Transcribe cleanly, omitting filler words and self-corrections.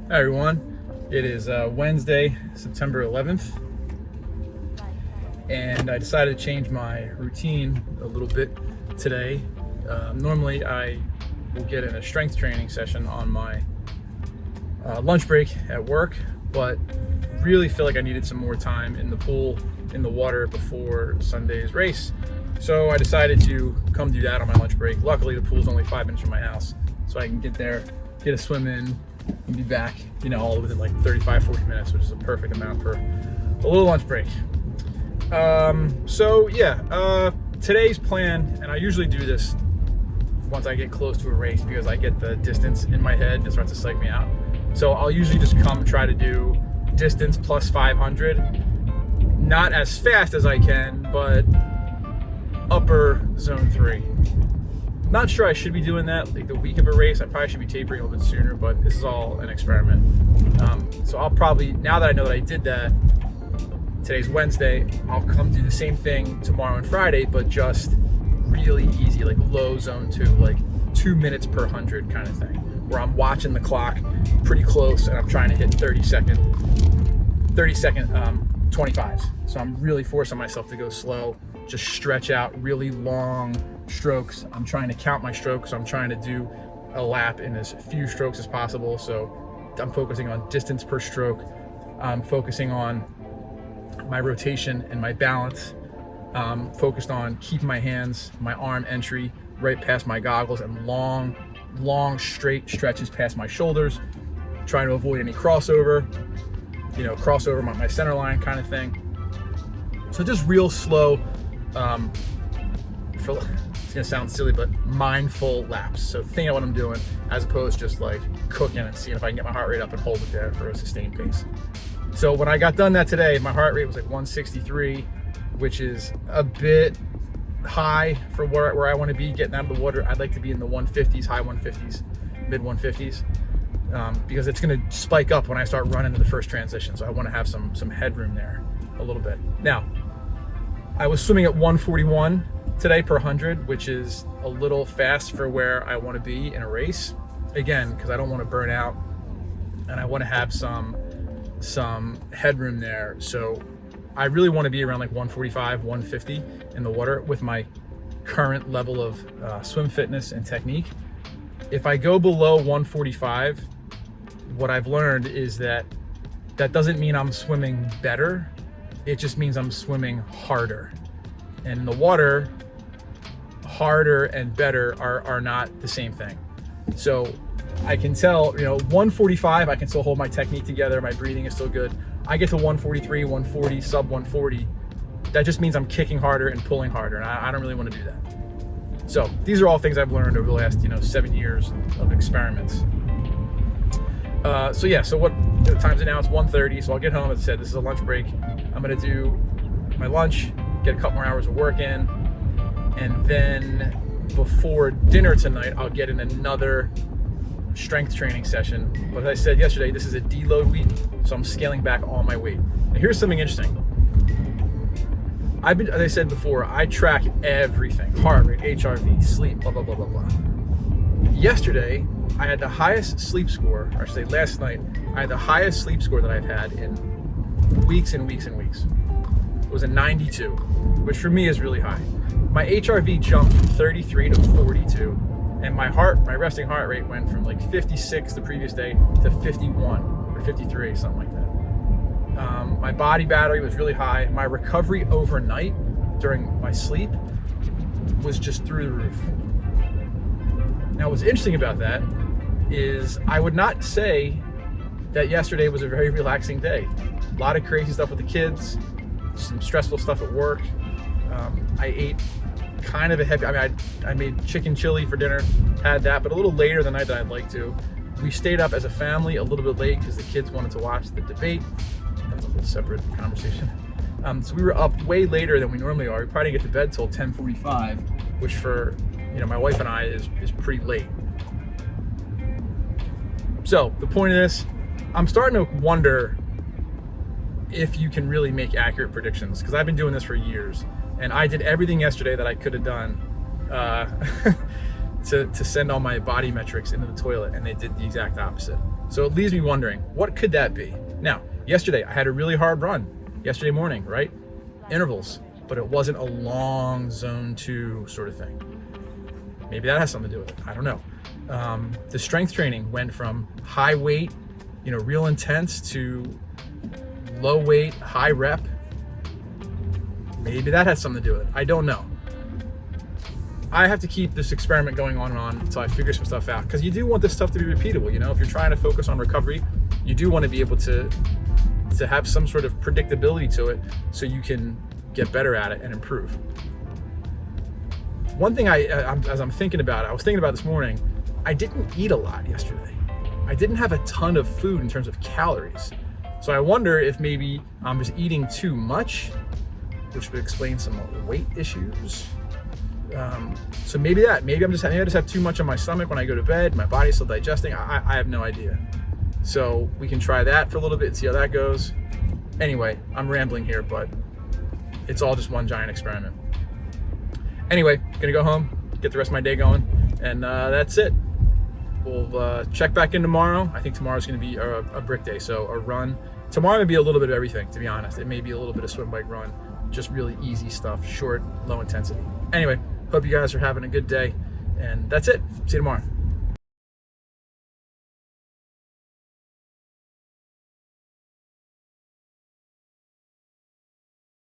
Hi everyone, it is Wednesday, September 11th, and I decided to change my routine a little bit today. Normally I will get in a strength training session on my lunch break at work, but really feel like I needed some more time in the pool, in the water before Sunday's race. So I decided to come do that on my lunch break. Luckily the pool's only 5 minutes from my house, so I can get there, get a swim in, and be back, all within like 35-40 minutes, which is a perfect amount for a little lunch break. Today's plan, and I usually do this once I get close to a race because I get the distance in my head and it starts to psych me out. So I'll usually just come try to do distance plus 500, not as fast as I can, but upper zone 3. Not sure I should be doing that like the week of a race. I probably should be tapering a little bit sooner, but this is all an experiment. So I'll probably, now that I know that I did that, today's Wednesday, I'll come do the same thing tomorrow and Friday, but just really easy, like low zone 2, like 2 minutes per 100 kind of thing, where I'm watching the clock pretty close and I'm trying to hit 30 second 25s. So I'm really forcing myself to go slow, just stretch out really long strokes. I'm trying to count my strokes, so I'm trying to do a lap in as few strokes as possible. So I'm focusing on distance per stroke. I'm focusing on my rotation and my balance. Focused on keeping my hands, my arm entry right past my goggles, and long straight stretches past my shoulders, trying to avoid any crossover, crossover my center line kind of thing. So just real slow, it's gonna sound silly, but mindful laps. So think of what I'm doing as opposed to just like cooking and seeing if I can get my heart rate up and hold it there for a sustained pace. So when I got done that today, my heart rate was like 163, which is a bit high for where I want to be getting out of the water. I'd like to be in the 150s, high 150s, mid 150s, because it's going to spike up when I start running to the first transition. So I want to have some headroom there a little bit. Now, I was swimming at 141 today per 100, which is a little fast for where I want to be in a race. Again, because I don't want to burn out and I want to have some headroom there. So I really want to be around like 145, 150 in the water with my current level of swim fitness and technique. If I go below 145, what I've learned is that doesn't mean I'm swimming better. It just means I'm swimming harder. And in the water, harder and better are not the same thing. So I can tell, 145, I can still hold my technique together. My breathing is still good. I get to 143, 140, sub 140. That just means I'm kicking harder and pulling harder. And I don't really want to do that. So these are all things I've learned over the last, 7 years of experiments. So what time's it now? It's 1:30. So I'll get home. As I said, this is a lunch break. I'm going to do my lunch, get a couple more hours of work in. And then before dinner tonight, I'll get in another strength training session. But as I said yesterday, this is a deload week, so I'm scaling back all my weight. And here's something interesting. As I said before, I track everything: heart rate, HRV, sleep, blah, blah, blah, blah, blah. Yesterday, I had the highest sleep score, or I should say last night, I had the highest sleep score that I've had in weeks and weeks and weeks. It was a 92, which for me is really high. My HRV jumped from 33 to 42. And my resting heart rate went from like 56 the previous day to 51 or 53, something like that. My body battery was really high. My recovery overnight during my sleep was just through the roof. Now, what's interesting about that is I would not say that yesterday was a very relaxing day. A lot of crazy stuff with the kids, some stressful stuff at work. I ate kind of a heavy, I made chicken chili for dinner, had that, but a little later than I'd like to. We stayed up as a family a little bit late because the kids wanted to watch the debate. That's a whole separate conversation. So we were up way later than we normally are. We probably didn't get to bed till 10:45, which for my wife and I is pretty late. So the point of this, I'm starting to wonder if you can really make accurate predictions, because I've been doing this for years. And I did everything yesterday that I could have done to send all my body metrics into the toilet, and they did the exact opposite. So it leaves me wondering, what could that be? Now, yesterday I had a really hard run yesterday morning, right? Intervals, but it wasn't a long zone 2 sort of thing. Maybe that has something to do with it. I don't know. The strength training went from high weight, real intense, to low weight, high rep. Maybe that has something to do with it. I don't know. I have to keep this experiment going on and on until I figure some stuff out, because you do want this stuff to be repeatable. If you're trying to focus on recovery, you do want to be able to have some sort of predictability to it so you can get better at it and improve. One thing as I'm thinking about it, I was thinking about this morning, I didn't eat a lot yesterday. I didn't have a ton of food in terms of calories. So I wonder if maybe I'm just eating too much, which would explain some weight issues. So maybe I just have too much on my stomach when I go to bed. My body's still digesting. I have no idea. So we can try that for a little bit and see how that goes. Anyway, I'm rambling here, but it's all just one giant experiment. Anyway, gonna go home, get the rest of my day going, and that's it. We'll check back in tomorrow. I think tomorrow's gonna be a brick day, so a run. Tomorrow may be a little bit of everything, to be honest. It may be a little bit of swim, bike, run, just really easy stuff, short, low intensity. Anyway, hope you guys are having a good day, and that's it. See you tomorrow.